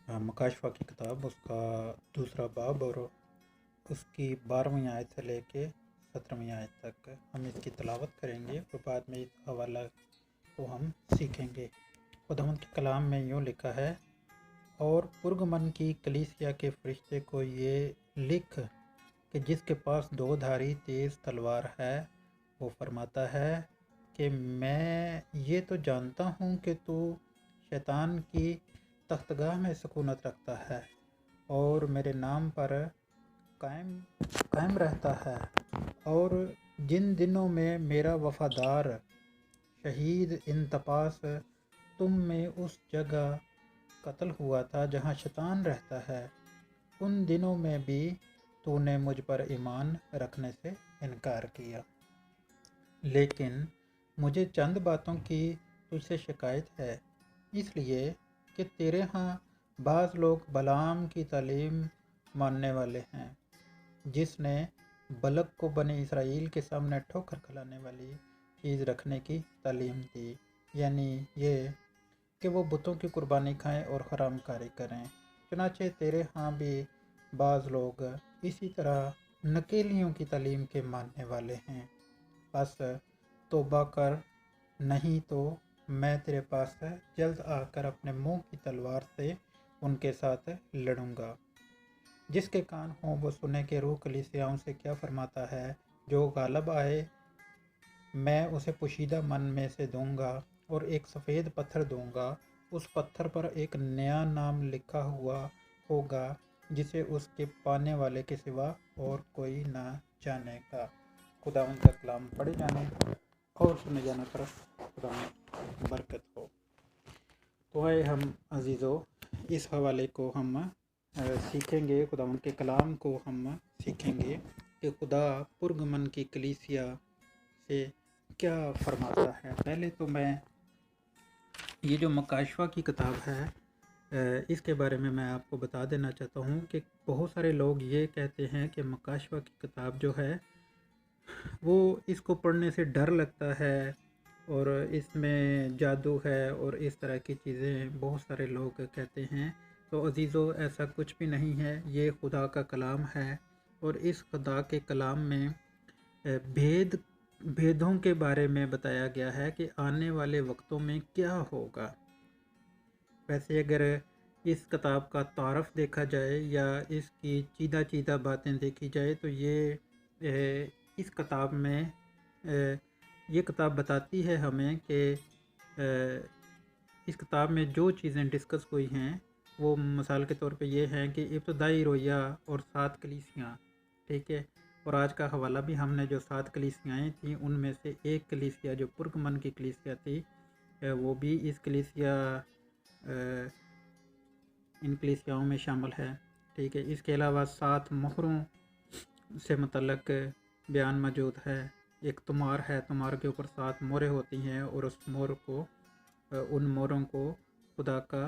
मकाशफ़ा की किताब उसका दूसरा बाब और उसकी 12वीं आयत से लेके 17वीं आयत तक हम इसकी तिलावत करेंगे और बाद में इस हवाला को हम सीखेंगे। खुदावंद के कलाम में यूँ लिखा है, और पुरगमन की कलीसिया के फरिश्ते को ये लिख कि जिसके पास दो धारी तेज़ तलवार है, वो फरमाता है कि मैं ये तो जानता हूँ कि तू शैतान की तख्तगाह में सुकूनत रखता है और मेरे नाम पर कायम कायम रहता है, और जिन दिनों में मेरा वफादार शहीद इंतपास तुम में उस जगह कत्ल हुआ था जहाँ शैतान रहता है, उन दिनों में भी तूने मुझ पर ईमान रखने से इनकार किया। लेकिन मुझे चंद बातों की तुझसे शिकायत है, इसलिए कि तेरे यहाँ बाज़ लोग बलाम की तालीम मानने वाले हैं, जिसने बलक को बने इसराइल के सामने ठोकर खिलाने वाली चीज़ रखने की तालीम दी, यानी ये कि वो बुतों की कुर्बानी खाएं और हरामकारी करें। चुनाचे तेरे यहाँ भी बाज़ लोग इसी तरह नकेलियों की तालीम के मानने वाले हैं। बस तौबा कर, नहीं तो मैं तेरे पास जल्द आकर अपने मुंह की तलवार से उनके साथ लड़ूंगा। जिसके कान हों वो सुने कि रूह कलीसियाओं से क्या फरमाता है। जो गालब आए मैं उसे पोशीदा मन में से दूंगा और एक सफ़ेद पत्थर दूंगा। उस पत्थर पर एक नया नाम लिखा हुआ होगा जिसे उसके पाने वाले के सिवा और कोई ना जानेगा। खुदावंद का कलाम पढ़े जाने और सुने जाने पर खुदावंद बरकत हो। तो आए हम अजीज़ों, इस हवाले को हम सीखेंगे। खुदावंद के कलाम को हम सीखेंगे कि खुदा पुरगमन की कलीसिया से क्या फरमाता है। पहले तो मैं ये जो मकाशवा की किताब है इसके बारे में मैं आपको बता देना चाहता हूँ कि बहुत सारे लोग ये कहते हैं कि मकाशवा की किताब जो है वो इसको पढ़ने से डर लगता है और इसमें जादू है और इस तरह की चीज़ें बहुत सारे लोग कहते हैं। तो अजीज़ों, ऐसा कुछ भी नहीं है, ये खुदा का कलाम है और इस खुदा के कलाम में भेदों के बारे में बताया गया है कि आने वाले वक्तों में क्या होगा। वैसे अगर इस किताब का तारफ़ देखा जाए या इसकी चीदा चीदा बातें देखी जाए तो ये इस किताब में ये किताब बताती है हमें कि इस किताब में जो चीज़ें डिस्कस हुई हैं वो मिसाल के तौर पे ये हैं कि इब्तदाई रोया और 7 कलीसियाँ, ठीक है। और आज का हवाला भी हमने जो 7 कलीसियाएँ थी उनमें से एक कलीसिया जो पुरगमन की कलीसिया थी वो भी इस कलीसिया इन कलीसियाओं में शामिल है, ठीक है। इसके अलावा 7 मोहरों से मुतल्लक बयान मौजूद है। एक तुमार है, तुमार के ऊपर 7 मोहरें होती हैं और उस मोहर को उन मोहरों को खुदा का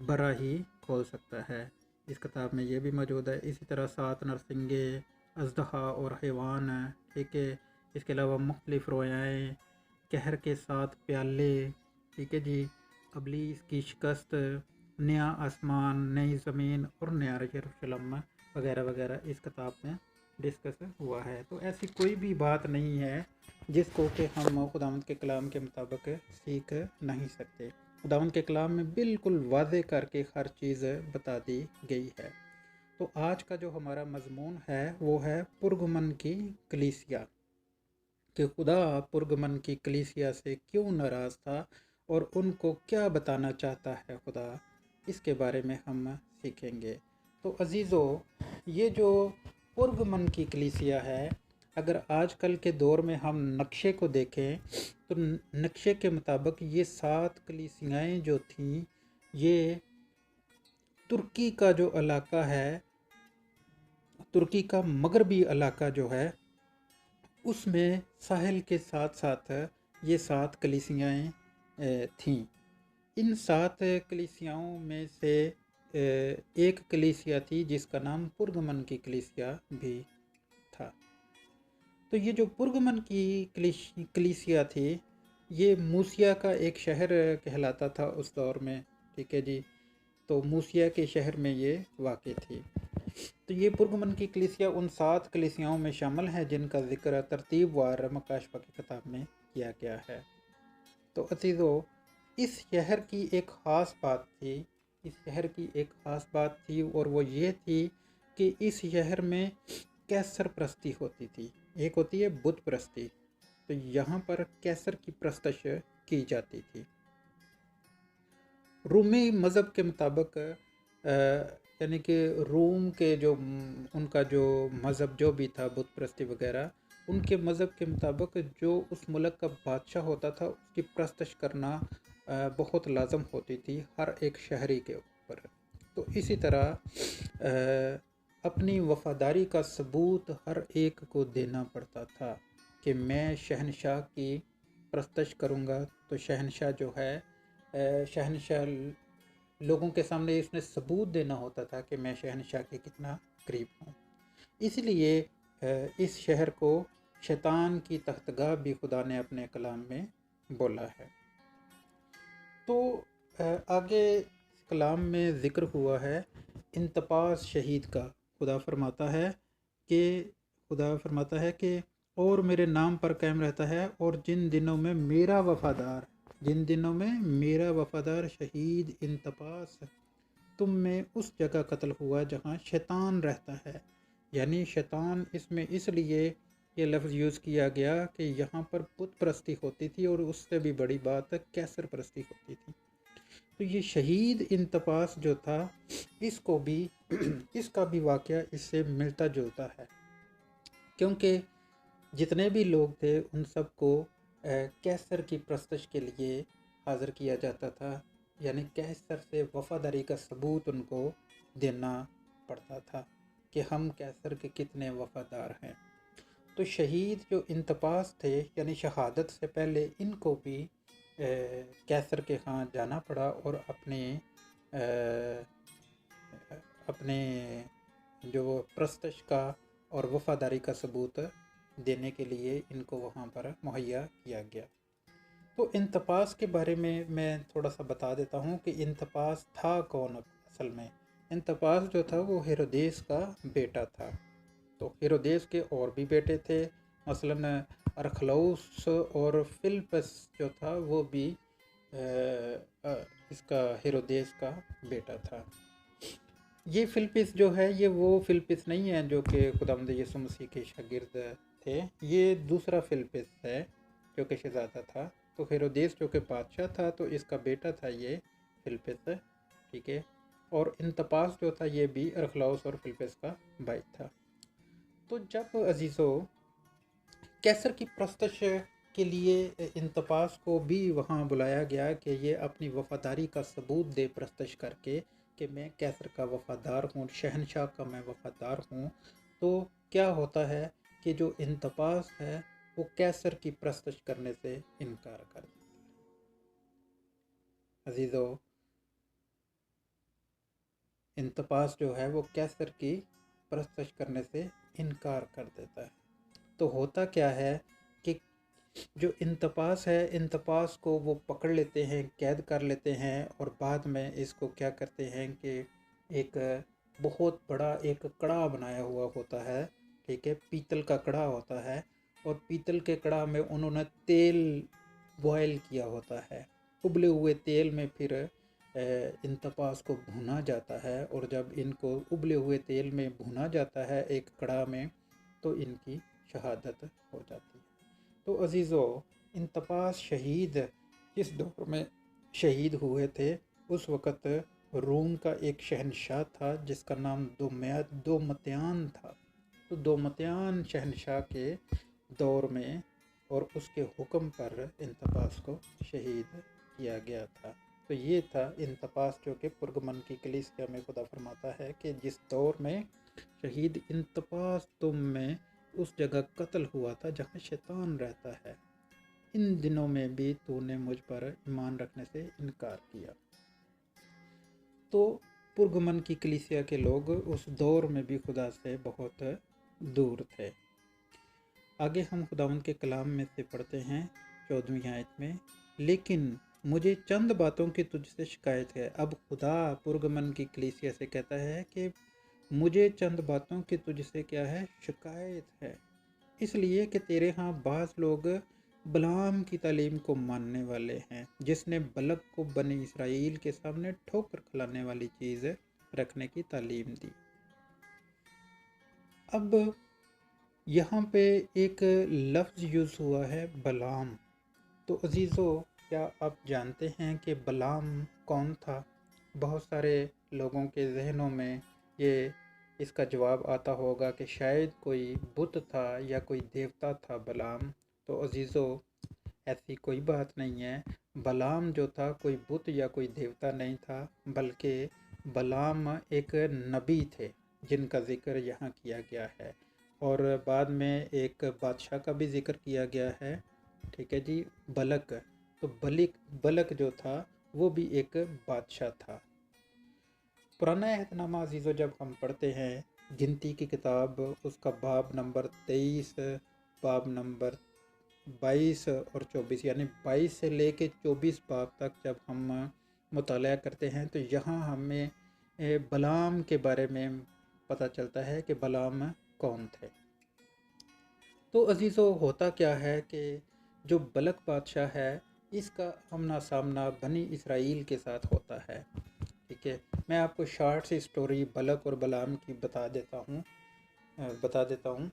बरा ही खोल सकता है। इस किताब में ये भी मौजूद है। इसी तरह 7 नरसिंगे, अजदहा और हैवान, ठीक है। इसके अलावा मुख्तलिफ रोयाएँ, कहर के 7 प्याले, ठीक है जी, अबलीस की शिकस्त, नया आसमान, नई ज़मीन और नया यरूशलेम वगैरह वगैरह इस किताब में डिस्कस हुआ है। तो ऐसी कोई भी बात नहीं है जिसको कि हम खुदावंद के कलाम के मुताबिक सीख नहीं सकते। खुदावंद के कलाम में बिल्कुल वाज़े करके हर चीज़ बता दी गई है। तो आज का जो हमारा मज़मून है वो है पुरगमन की कलीसिया, कि खुदा पुरगमन की कलीसिया से क्यों नाराज़ था और उनको क्या बताना चाहता है खुदा, इसके बारे में हम सीखेंगे। तो अजीज़ों, ये जो पुरगमन की कलीसिया है, अगर आजकल के दौर में हम नक्शे को देखें तो नक्शे के मुताबिक ये 7 कलीसियाएँ जो थीं ये तुर्की का जो इलाका है, तुर्की का मगरबी इलाका जो है उसमें साहिल के साथ साथ ये 7 कलीसियाएँ थीं। इन 7 कलीसियाओं में से एक कलीसिया थी जिसका नाम पुरगमन की कलीसिया भी था। तो ये जो पुरगमन की कलीसिया थी ये मूसिया का एक शहर कहलाता था उस दौर में, ठीक है जी। तो मूसिया के शहर में ये वाक़ थी। तो ये पुरगमन की कलीसिया उन 7 कलीसियाओं में शामिल है जिनका ज़िक्र तरतीबवार मकाशफ़ा की किताब में किया गया है। तो अज़ीज़ों, इस शहर की एक ख़ास बात थी, इस शहर की एक ख़ास बात थी और वो ये थी कि इस शहर में कैसर प्रस्ती होती थी। एक होती है बुत प्रस्ती, तो यहाँ पर कैसर की प्रस्तश की जाती थी। रूमी मज़हब के मुताबिक यानी कि रोम के जो उनका जो मज़हब जो भी था बुत प्रस्ती वगैरह, उनके मज़हब के मुताबिक जो उस मुल्क का बादशाह होता था उसकी प्रस्तश करना बहुत लाजम होती थी हर एक शहरी के ऊपर। तो इसी तरह अपनी वफ़ादारी का सबूत हर एक को देना पड़ता था कि मैं शहनशाह की प्रस्तश करूँगा। तो शहनशाह जो है, शहनशाह लोगों के सामने इसने सबूत देना होता था कि मैं शहनशाह के कितना करीब हूँ। इसलिए इस शहर को शैतान की तख्तगाह भी खुदा ने अपने कलाम में बोला है। तो आगे कलाम में ज़िक्र हुआ है इंतपास शहीद का। खुदा फरमाता है कि और मेरे नाम पर कायम रहता है, और जिन दिनों में मेरा वफ़ादार शहीद इंतपास तुम में उस जगह कत्ल हुआ जहाँ शैतान रहता है। यानी शैतान इसमें इसलिए ये लफ्ज़ यूज़ किया गया कि यहाँ पर बुत परस्ती होती थी और उससे भी बड़ी बात कैसर परस्ती होती थी। तो ये शहीद इंतपास जो था, इसको भी इसका भी वाक़या इससे मिलता जुलता है, क्योंकि जितने भी लोग थे उन सबको कैसर की प्रस्तश के लिए हाज़िर किया जाता था। यानी कैसर से वफ़ादारी का सबूत उनको देना पड़ता था कि हम कैसर के कितने वफ़ादार हैं। तो शहीद जो इंतपास थे, यानी शहादत से पहले इनको भी कैसर के यहाँ जाना पड़ा और अपने जो प्रस्तश का और वफ़ादारी का सबूत देने के लिए इनको वहाँ पर मुहैया किया गया। तो इंतपास के बारे में मैं थोड़ा सा बता देता हूँ कि इंतपास था कौन। असल में इंतपास जो था वो हेरोदेस का बेटा था। तो हेरोदेस के और भी बेटे थे, मसलन अरखलौस और फिलिपस जो था वो भी इसका हेरोदेस का बेटा था। ये फिलिपस जो है ये वो फिलिपस नहीं है जो कि खुदावंद यीशु मसीह के शागिर्द थे। ये दूसरा फिलिपस है जो कि शहज़ादा था। तो हेरोदेस जो कि बादशाह था, तो इसका बेटा था ये फिलिपस, ठीक है। और इंतपास जो था ये भी अरखलाउस और फिलिपस का भाई था। तो जब अजीज़ों कैसर की प्रस्तश के लिए इंतपास को भी वहाँ बुलाया गया कि ये अपनी वफ़ादारी का सबूत दे प्रस्तश करके कि मैं कैसर का वफ़ादार हूँ, शहनशाह का मैं वफ़ादार हूँ, तो क्या होता है कि जो इंतपास है वो कैसर की प्रस्तश करने से इनकार कर देता है। अजीज़ों, इंतपास जो है वो कैसर की प्रस्तश करने से इनकार कर देता है। तो होता क्या है कि जो इंतपास है, इंतपास को वो पकड़ लेते हैं, कैद कर लेते हैं, और बाद में इसको क्या करते हैं कि एक बहुत बड़ा एक कड़ा बनाया हुआ होता है, ठीक है, पीतल का कड़ा होता है, और पीतल के कड़ा में उन्होंने तेल बॉयल किया होता है। उबले हुए तेल में फिर इंतपास को भुना जाता है, और जब इनको उबले हुए तेल में भुना जाता है एक कड़ा में, तो इनकी शहादत हो जाती है। तो अजीज़ों, इंतपास शहीद जिस दौर में शहीद हुए थे उस वक़्त रोम का एक शहनशाह था जिसका नाम दोमत्यान था। तो दोमत्यान शहनशाह के दौर में और उसके हुक्म पर इंतपास को शहीद किया गया था। तो ये था इंतपास जो कि पुरगमन की कलीसिया में खुदा फरमाता है कि जिस दौर में शहीद इंतपास तुम में उस जगह कत्ल हुआ था जहाँ शैतान रहता है, इन दिनों में भी तूने मुझ पर ईमान रखने से इनकार किया। तो पुरगमन की कलीसिया के लोग उस दौर में भी खुदा से बहुत दूर थे। आगे हम खुदावंद के कलाम में से पढ़ते हैं 14वीं आयत में, लेकिन मुझे चंद बातों की तुझसे शिकायत है। अब खुदा पुरगमन की कलीसिया से कहता है कि मुझे चंद बातों की तुझसे क्या है, शिकायत है। इसलिए कि तेरे यहाँ बाज़ लोग बलाम की तालीम को मानने वाले हैं, जिसने बलक को बनी इसराइल के सामने ठोकर खिलाने वाली चीज़ रखने की तालीम दी। अब यहाँ पे एक लफ्ज़ यूज़ हुआ है, बलाम। तो अजीज़ों, क्या आप जानते हैं कि बलाम कौन था? बहुत सारे लोगों के जहनों में ये इसका जवाब आता होगा कि शायद कोई बुत था या कोई देवता था बलाम। तो अजीज़ों, ऐसी कोई बात नहीं है। बलाम जो था कोई बुत या कोई देवता नहीं था, बल्कि बलाम एक नबी थे जिनका ज़िक्र यहाँ किया गया है। और बाद में एक बादशाह का भी ज़िक्र किया गया है। ठीक है जी। बलक, तो बलक जो था वो भी एक बादशाह था। पुराना अहदनामा अजीज़ों जब हम पढ़ते हैं, गिनती की किताब उसका बाब नंबर 23, बाब नंबर 22 और 24, यानी 22 से लेके 24 बाब तक जब हम मुताला करते हैं तो यहाँ हमें बलाम के बारे में पता चलता है कि बलाम कौन थे। तो अजीज़ों, होता क्या है कि जो बलक बादशाह है, इसका आमना सामना बनी इसराइल के साथ होता है। ठीक है, मैं आपको शॉर्ट सी स्टोरी बलक और बलाम की बता देता हूँ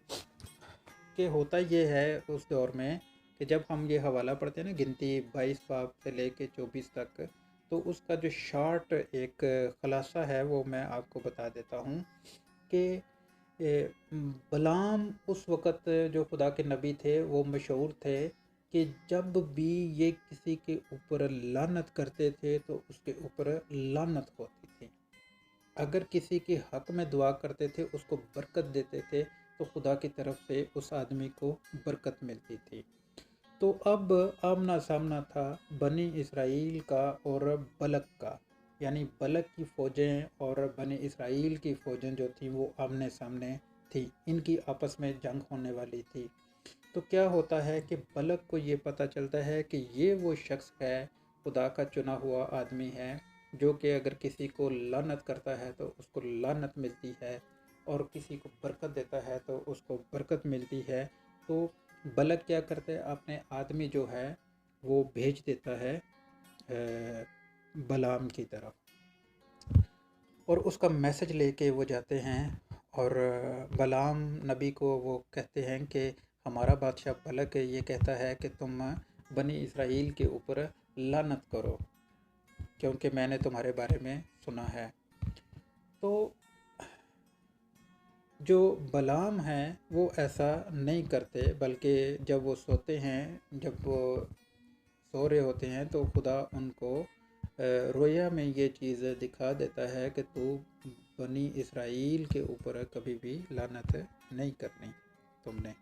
कि होता ये है उस दौर में कि जब हम ये हवाला पढ़ते हैं ना, गिनती 22 बाब से लेके 24 तक, तो उसका जो शॉर्ट एक खुलासा है वो मैं आपको बता देता हूँ कि बलाम उस वक़्त जो खुदा के नबी थे वो मशहूर थे कि जब भी ये किसी के ऊपर लानत करते थे तो उसके ऊपर लानत होती थी। अगर किसी के हक में दुआ करते थे, उसको बरकत देते थे, तो खुदा की तरफ से उस आदमी को बरकत मिलती थी। तो अब आमना सामना था बनी इसराइल का और बलक का, यानी बलक की फ़ौजें और बनी इसराइल की फ़ौजें जो थी वो आमने सामने थी। इनकी आपस में जंग होने वाली थी। तो क्या होता है कि बलक को ये पता चलता है कि ये वो शख्स है, खुदा का चुना हुआ आदमी है, जो कि अगर किसी को लानत करता है तो उसको लानत मिलती है, और किसी को बरकत देता है तो उसको बरकत मिलती है। तो बलक क्या करते हैं, अपने आदमी जो है वो भेज देता है बलाम की तरफ, और उसका मैसेज लेके वो जाते हैं। और बलाम नबी को वो कहते हैं कि हमारा बादशाह बलक ये कहता है कि तुम बनी इसराइल के ऊपर लानत करो, क्योंकि मैंने तुम्हारे बारे में सुना है। तो जो बलाम हैं वो ऐसा नहीं करते, बल्कि जब वो सोते हैं, जब वो सो रहे होते हैं, तो खुदा उनको रोया में ये चीज़ दिखा देता है कि तू बनी इसराइल के ऊपर कभी भी लानत नहीं करनी तुमने।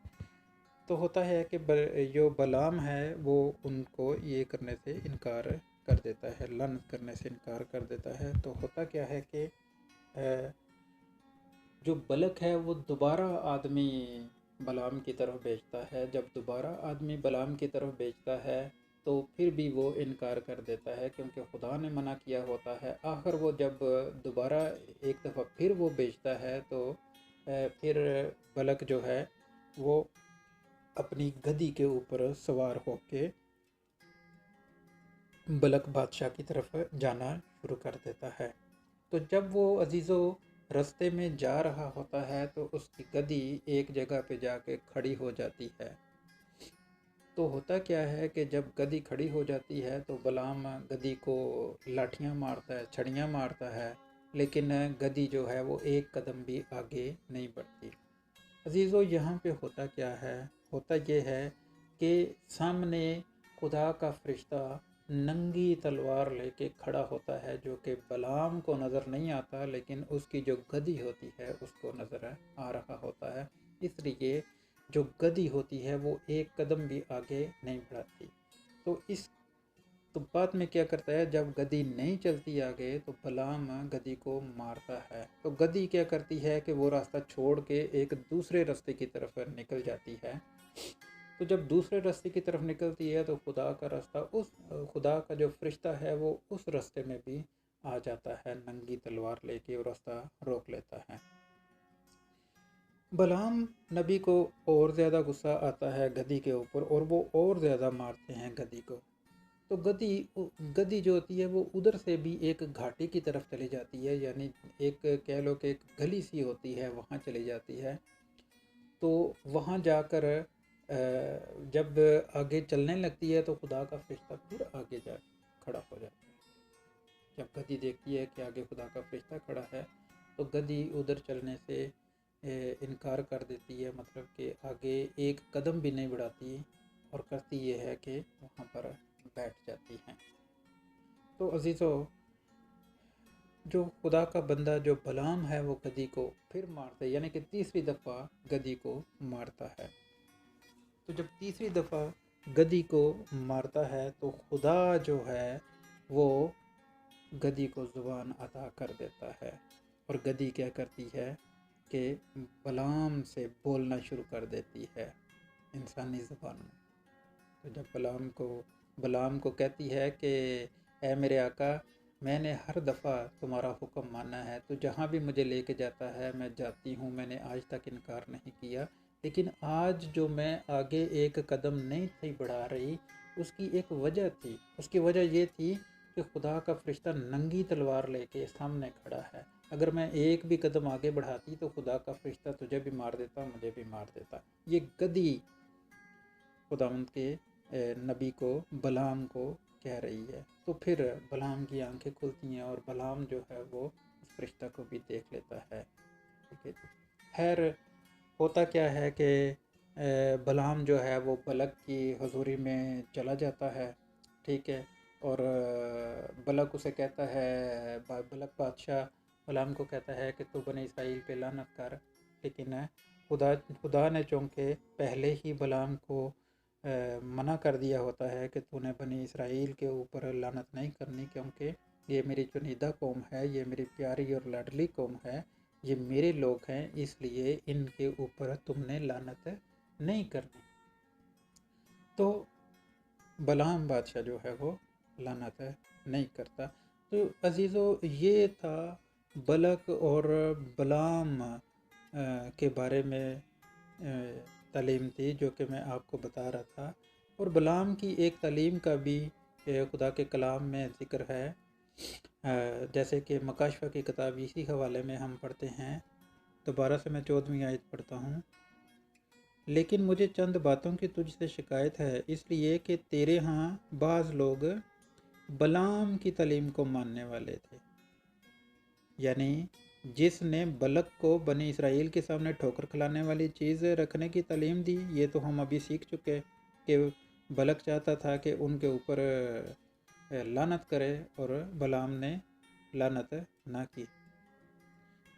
तो होता है कि जो बलाम है वो उनको ये करने से इनकार कर देता है, लानत करने से इनकार कर देता है। तो होता क्या है कि जो बलक है वो दोबारा आदमी बलाम की तरफ भेजता है। जब दोबारा आदमी बलाम की तरफ भेजता है तो फिर भी वो इनकार कर देता है, क्योंकि खुदा ने मना किया होता है। आखिर वो जब दोबारा एक दफ़ा फिर वो भेजता है तो फिर बलक जो है वो अपनी गधी के ऊपर सवार होके बलक बादशाह की तरफ जाना शुरू कर देता है। तो जब वो अजीज़ों रास्ते में जा रहा होता है तो उसकी गधी एक जगह पे जाके खड़ी हो जाती है। तो होता क्या है कि जब गधी खड़ी हो जाती है तो बलाम गधी को लाठियाँ मारता है, छड़ियाँ मारता है, लेकिन गधी जो है वो एक कदम भी आगे नहीं बढ़ती। अजीज़ों, यहाँ पे होता क्या है, होता ये है कि सामने खुदा का फरिश्ता नंगी तलवार लेके खड़ा होता है, जो कि बलाम को नज़र नहीं आता, लेकिन उसकी जो गधी होती है उसको नज़र आ रहा होता है। इसलिए जो गधी होती है वो एक कदम भी आगे नहीं बढ़ाती। तो इस तो बाद में क्या करता है, जब गधी नहीं चलती आगे तो बलाम गधी को मारता है। तो गधी क्या करती है कि वो रास्ता छोड़ के एक दूसरे रास्ते की तरफ निकल जाती है। तो जब दूसरे रास्ते की तरफ निकलती है तो खुदा का रास्ता, उस खुदा का जो फरिश्ता है वो उस रास्ते में भी आ जाता है नंगी तलवार लेके और रास्ता रोक लेता है। बलआम नबी को और ज़्यादा गुस्सा आता है गधी के ऊपर और वो और ज़्यादा मारते हैं गधी को। तो गधी जो होती है वो उधर से भी एक घाटी की तरफ चली जाती है, यानी एक कह लो कि एक गली सी होती है, वहाँ चली जाती है। तो वहाँ जाकर जब आगे चलने लगती है तो खुदा का फरिश्ता फिर आगे जा खड़ा हो जाता है। जब गधी देखती है कि आगे खुदा का फरिश्ता खड़ा है तो गधी उधर चलने से इनकार कर देती है, मतलब कि आगे एक कदम भी नहीं बढ़ाती और करती ये है कि वहाँ पर बैठ जाती हैं। तो अजीज़ों, जो खुदा का बंदा जो बलाम है वो गधी को फिर मारता है, यानी कि तीसरी दफ़ा गधी को मारता है। तो जब तीसरी दफ़ा गधी को मारता है तो खुदा जो है वो गधी को ज़ुबान अता कर देता है और गधी क्या करती है कि बलाम से बोलना शुरू कर देती है इंसानी ज़ुबान में। तो जब बलाम को कहती है कि ऐ मेरे आका, मैंने हर दफ़ा तुम्हारा हुक्म माना है, तो जहाँ भी मुझे लेके जाता है मैं जाती हूँ, मैंने आज तक इनकार नहीं किया, लेकिन आज जो मैं आगे एक कदम नहीं थी बढ़ा रही उसकी एक वजह थी। उसकी वजह ये थी कि खुदा का फरिश्ता नंगी तलवार लेके सामने खड़ा है। अगर मैं एक भी कदम आगे बढ़ाती तो खुदा का फरिश्ता तुझे भी मार देता, मुझे भी मार देता। ये गधी खुदावंद के नबी को, बलाम को कह रही है। तो फिर बलाम की आंखें खुलती हैं और बलाम जो है वो उस फरिश्ता को भी देख लेता है। ठीक है। खैर, होता क्या है कि बलाम जो है वो बलक की हजूरी में चला जाता है। ठीक है। और बलक उसे कहता है, बलक बादशाह बलाम को कहता है कि तू बने इसराइल पे लानत कर। लेकिन खुदा ने चूँकि पहले ही बलाम को मना कर दिया होता है कि तूने बनी इसराइल के ऊपर लानत नहीं करनी, क्योंकि ये मेरी चुनिंदा कौम है, ये मेरी प्यारी और लाडली कौम है, ये मेरे लोग हैं, इसलिए इनके ऊपर तुमने लानत नहीं करनी। तो बलाम बादशाह जो है वो लानत नहीं करता। तो अजीज़ों, ये था बलक और बलाम के बारे में तालीम थी जो कि मैं आपको बता रहा था। और बलाम की एक तालीम का भी खुदा के कलाम में ज़िक्र है, जैसे कि मकाशफा की किताब इसी हवाले में हम पढ़ते हैं। दोबारा से मैं 14वीं आयत पढ़ता हूँ। लेकिन मुझे चंद बातों की तुझसे शिकायत है, इसलिए कि तेरे यहाँ बाज़ लोग बलाम की तालीम को मानने वाले थे, यानी जिसने बलक को बनी इसराइल के सामने ठोकर खिलाने वाली चीज़ रखने की तालीम दी। ये तो हम अभी सीख चुके कि बलक चाहता था कि उनके ऊपर लानत करे और बलाम ने लानत ना की,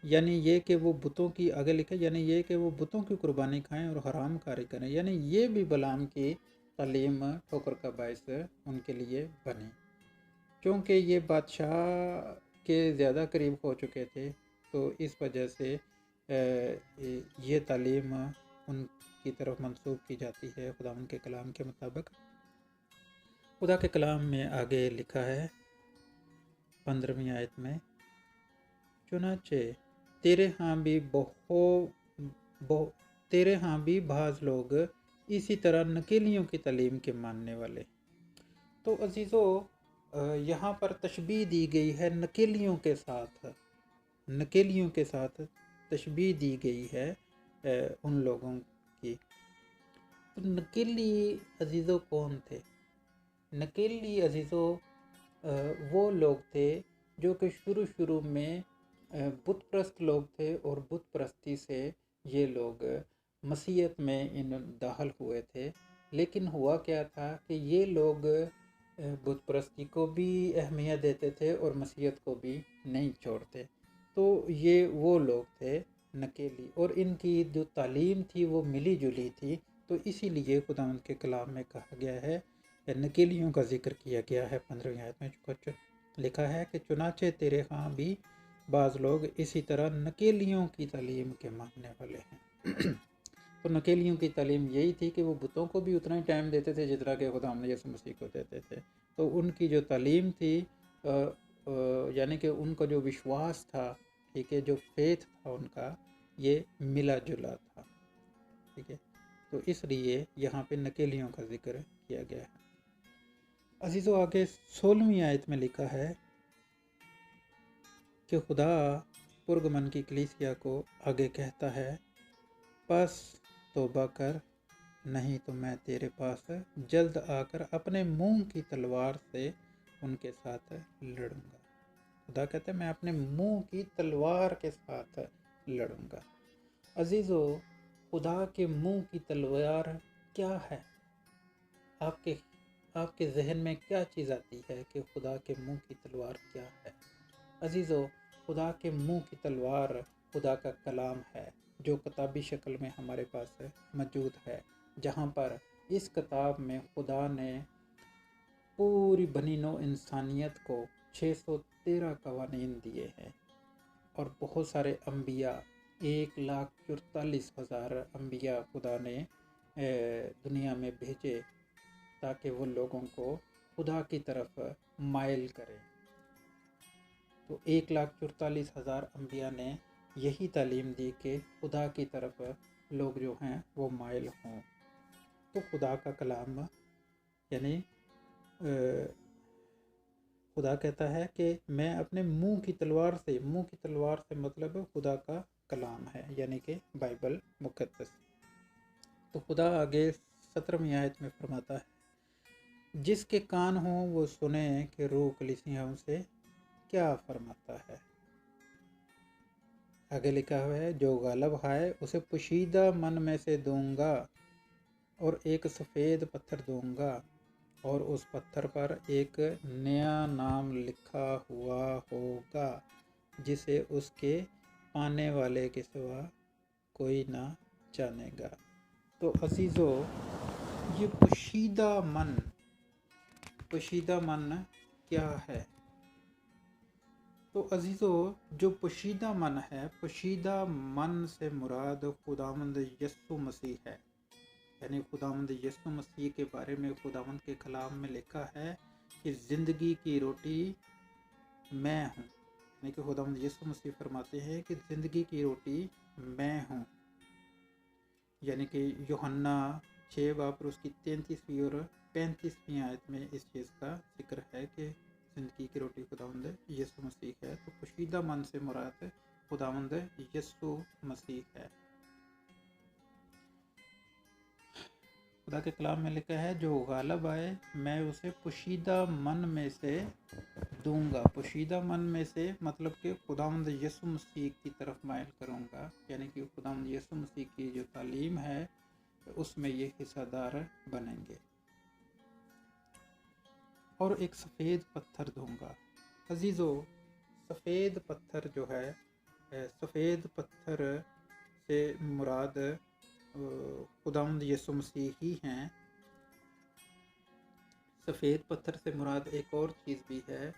यानी ये कि वो बुतों की, आगे लिखे, यानी ये कि वो बुतों की कुर्बानी खाएं और हराम कारी करें, यानी ये भी बलाम की तालीम ठोकर का बायस उनके लिए बनी। क्योंकि ये बादशाह के ज़्यादा करीब हो चुके थे, तो इस वजह से ये तालीम उनकी तरफ मंसूब की जाती है खुदा के कलाम के मुताबिक। खुदा के कलाम में आगे लिखा है 15वीं आयत में, चुनाचे तेरे यहाँ भी बाज़ लोग इसी तरह नकेलियों की तालीम के मानने वाले। तो अजीज़ों, यहाँ पर तशबीह दी गई है नकेलियों के साथ तशबीह दी गई है उन लोगों की। तो नकेली अजीज़ों कौन थे? नकेली अजीज़ों वो लोग थे जो कि शुरू में बुत परस्त लोग थे और बुत परस्ती से ये लोग मसीहत में दाखिल हुए थे। लेकिन हुआ क्या था कि ये लोग बुत परस्ती को भी अहमियत देते थे और मसीहत को भी नहीं छोड़ते। तो ये वो लोग थे नकेली, और इनकी जो तालीम थी वो मिली जुली थी। तो इसीलिए खुदावंद के कलाम में कहा गया है, नकेलियों का जिक्र किया गया है 15वीं आयत में। कुछ लिखा है कि चुनाचे तेरे यहाँ भी बाज़ लोग इसी तरह नकेलियों की तालीम के मानने वाले हैं। तो नकेलियों की तालीम यही थी कि वो बुतों को भी उतना ही टाइम देते थे जितना कि खुदा हमने यीशु मसीह को देते थे। तो उनकी जो तालीम थी यानी कि उनका जो विश्वास था, ठीक है, जो फेथ था उनका, ये मिला जुला था, ठीक है। तो इसलिए यहाँ पे नकेलियों का जिक्र किया गया है। अजीज़ों, आगे 16वीं आयत में लिखा है कि खुदा पुरगमन की कलीसिया को आगे कहता है, बस तौबा कर, नहीं तो मैं तेरे पास जल्द आकर अपने मुंह की तलवार से उनके साथ लड़ूंगा। खुदा कहता है मैं अपने मुंह की तलवार के साथ लड़ूंगा। अजीज़ों, खुदा के मुंह की तलवार क्या है? आपके जहन में क्या चीज़ आती है कि खुदा के मुंह की तलवार क्या है? अजीज़ों, खुदा के मुंह की तलवार खुदा का कलाम है, जो किताबी शक्ल में हमारे पास मौजूद है, जहाँ पर इस किताब में खुदा ने पूरी बनी नौ इंसानियत को 613 कवानीन दिए हैं और बहुत सारे अम्बिया, 1,44,000 अम्बिया खुदा ने दुनिया में भेजे ताकि वो लोगों को खुदा की तरफ माइल करें। तो 1,44,000 अम्बिया ने यही तालीम दी कि खुदा की तरफ लोग जो हैं वो माइल हों। तो खुदा का कलाम यानी खुदा कहता है कि मैं अपने मुंह की तलवार से मतलब खुदा का कलाम है, यानी कि बाइबल मुकद्दस। तो खुदा आगे 17वीं आयत में फरमाता है, जिसके कान हों वो सुने कि रूह कलीसियाओं से क्या फरमाता है। आगे लिखा हुआ है, जो गालिब है उसे पोशीदा मन में से दूंगा और एक सफ़ेद पत्थर दूंगा और उस पत्थर पर एक नया नाम लिखा हुआ होगा जिसे उसके पाने वाले के सिवा कोई ना जानेगा। तो अजीज़ों, ये पोशीदा मन क्या है? तो अजीज़ों, जो पोशीदा मन है, पोशीदा मन से मुराद खुदावंद यीशु मसीह है। यानी खुदावंद यीशु मसीह के बारे में खुदावंद के कलाम में लिखा है कि ज़िंदगी की रोटी मैं हूँ। यानी कि खुदावंद यीशु मसीह फरमाते हैं कि ज़िंदगी की रोटी मैं हूँ। यानी कि यूहन्ना 6 बाब उसकी 33वीं और 35वीं आयत में इस चीज़ का जिक्र है कि ज़िंदगी की रोटी खुदावंद यीशु मसीह है। तो पोशीदा मन से मुराद खुदावंद यीशु मसीह है। खुदा के कलाम में लिखा है, जो गालिब आए मैं उसे पोशीदा मन में से दूंगा। पोशीदा मन में से मतलब कि खुदावंद यीशु मसीह की तरफ माइल करूंगा, यानी कि खुदावंद यीशु मसीह की जो तालीम है उसमें ये हिस्सेदार बनेंगे। और एक सफ़ेद पत्थर दूंगा। अजीज़ों, सफ़ेद पत्थर जो है, सफ़ेद पत्थर से मुराद खुदावंद यीशु मसीह ही हैं। सफ़ेद पत्थर से मुराद एक और चीज़ भी है।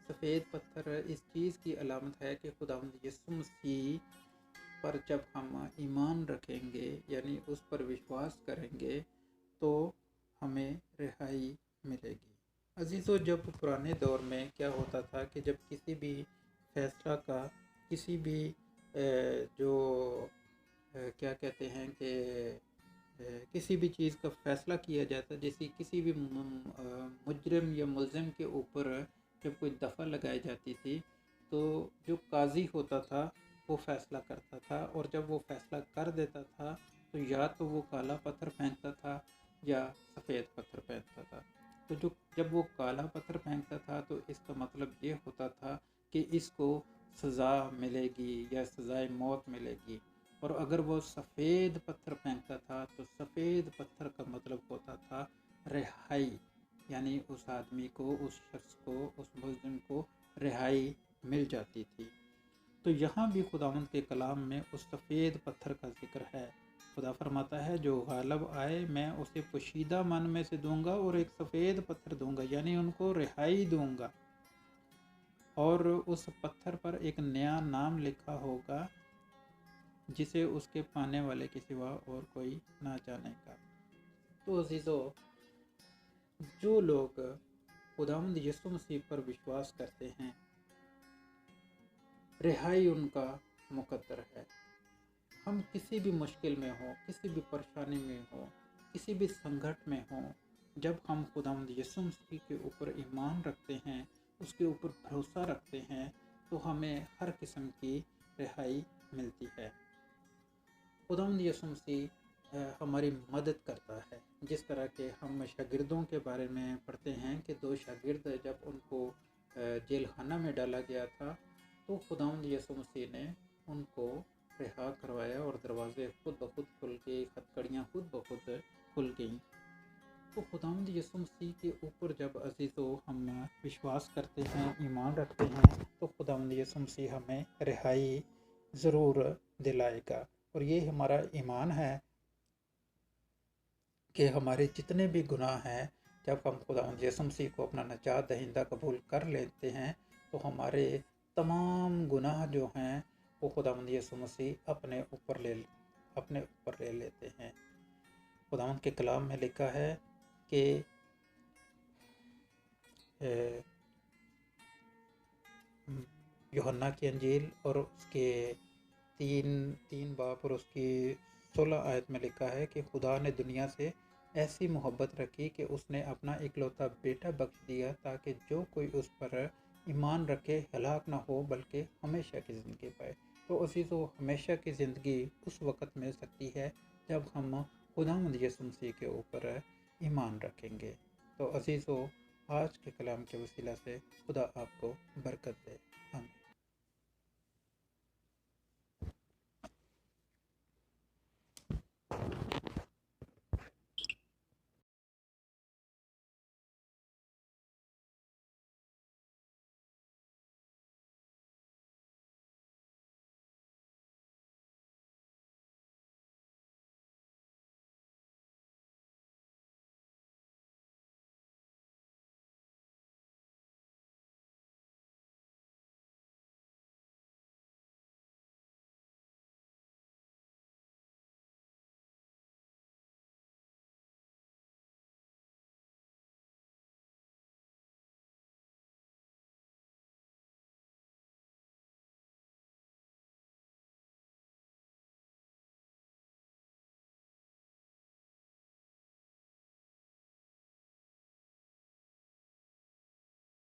सफ़ेद पत्थर इस चीज़ की अलामत है कि खुदावंद यीशु मसीह पर जब हम ईमान रखेंगे यानी उस पर विश्वास करेंगे तो हमें रिहाई मिलेगी। अजीज़ों, जब पुराने दौर में क्या होता था कि जब किसी भी फैसला का, किसी भी जो क्या कहते हैं कि किसी भी चीज़ का फ़ैसला किया जाता, जैसे किसी भी मुजरिम या मुल्ज़िम के ऊपर जब कोई दफ़ा लगाई जाती थी तो जो काजी होता था वो फ़ैसला करता था, और जब वो फ़ैसला कर देता था तो या तो वो काला पत्थर फेंकता था या सफ़ेद पत्थर फेंकता था। तो जब वो काला पत्थर फेंकता था तो इसका मतलब ये होता था कि इसको सज़ा मिलेगी या सज़ाए मौत मिलेगी, और अगर वो सफ़ेद पत्थर फेंकता था तो सफ़ेद पत्थर का मतलब होता था रिहाई, यानी उस आदमी को, उस शख्स को, उस मुल्ज़िम को रिहाई मिल जाती थी। तो यहाँ भी खुदावंद के कलाम में उस सफ़ेद पत्थर का जिक्र है। खुदा फरमाता है, जो गालिब आए मैं उसे पोशीदा मन में से दूंगा और एक सफ़ेद पत्थर दूंगा, यानी उनको रिहाई दूंगा, और उस पत्थर पर एक नया नाम लिखा होगा जिसे उसके पाने वाले के सिवा और कोई ना जानेगा। तो अजीज़ों, जो लोग खुदावंद यीशु मसीह पर विश्वास करते हैं, रिहाई उनका मुकद्दर है। हम किसी भी मुश्किल में हो, किसी भी परेशानी में हो, किसी भी संकट में हो, जब हम खुदावंद यीशु मसीह के ऊपर ईमान रखते हैं, उसके ऊपर भरोसा रखते हैं, तो हमें हर किस्म की रिहाई मिलती है। खुदावंद यीशु मसीह हमारी मदद करता है। जिस तरह के हम शागिर्दों के बारे में पढ़ते हैं कि 2 शागिर्द जब उनको जेल खाना में डाला गया था, तो खुदावंद यीशु मसीह ने उनको रिहा करवाया और दरवाजे खुद ब खुद खुल गए, हथकड़ियाँ खुद ब खुद खुल गईं। तो खुदावंद यीशु मसीह के ऊपर जब अजीज़ों हम विश्वास करते हैं, ईमान रखते हैं, तो खुदावंद यीशु मसीह हमें रिहाई ज़रूर दिलाएगा। और ये हमारा ईमान है कि हमारे जितने भी गुनाह हैं, जब हम खुदावंद यीशु मसीह को अपना निजात दहिंदा कबूल कर लेते हैं, तो हमारे तमाम गुनाह जो हैं वो खुदावंद यीशु मसीह अपने ऊपर ले लेते हैं। खुदावंद के कलाम में लिखा है कि यूहन्ना की अंजील और उसके तीन बाब और उसकी 16 आयत में लिखा है कि खुदा ने दुनिया से ऐसी मोहब्बत रखी कि उसने अपना इकलौता बेटा बख्श दिया, ताकि जो कोई उस पर ईमान रखे हलाक ना हो बल्कि हमेशा की ज़िंदगी पाए। तो अज़ीज़ों, हमेशा की ज़िंदगी उस वक़्त मिल सकती है जब हम खुदावंद यीशु मसीह के ऊपर ईमान रखेंगे। तो अज़ीज़ों, आज के कलाम के वसीला से खुदा आपको बरकत दे। आमीन।